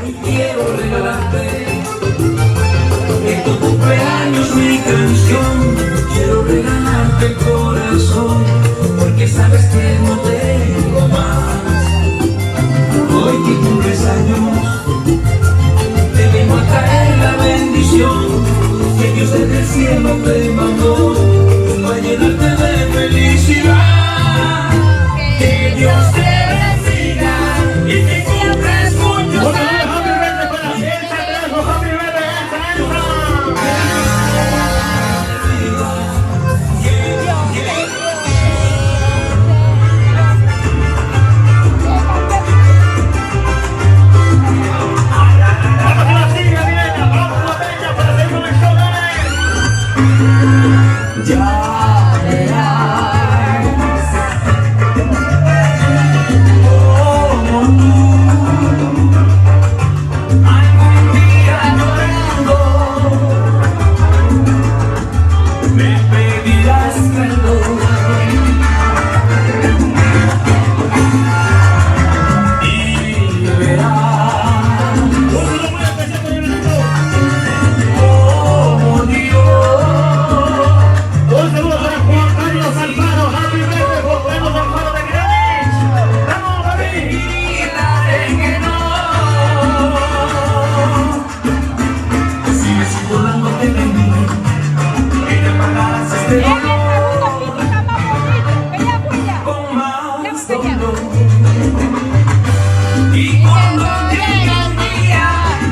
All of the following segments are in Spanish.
Hoy quiero regalarte en tu cumpleaños mi canción. Quiero regalarte el corazón, porque sabes que no tengo más. Hoy que cumples años, te vengo a traer la bendición que Dios desde el cielo te mandó para llenarte de felicidad. Que Dios te bendiga y que cumples muchos años. Ya verás como tú algún día llorando me pedirás perdón y verás como Dios. Y cuando llegue el día,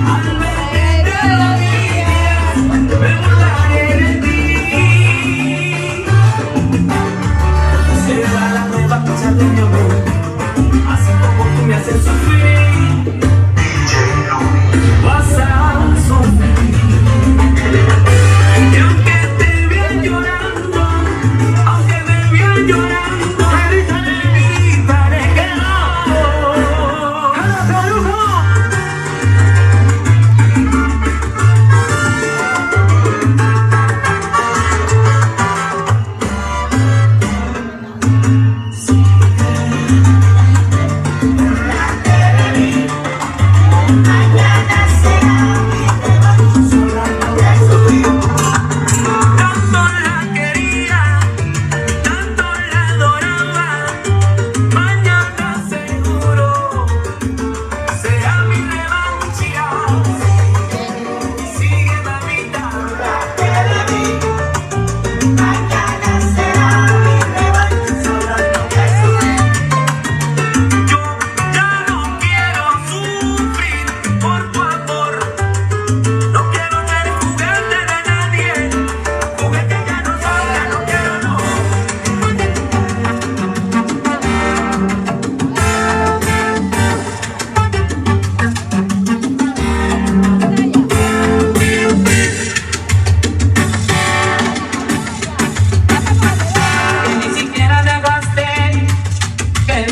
al verte de rodillas, me burlaré de ti. Será la nueva fecha de mi amor, así como tú me haces sufrir, vas a sufrir. Y aunque te vean llorando, aunque me vean llorando, gritaré que no.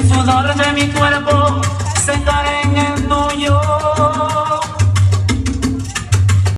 Sudor de mi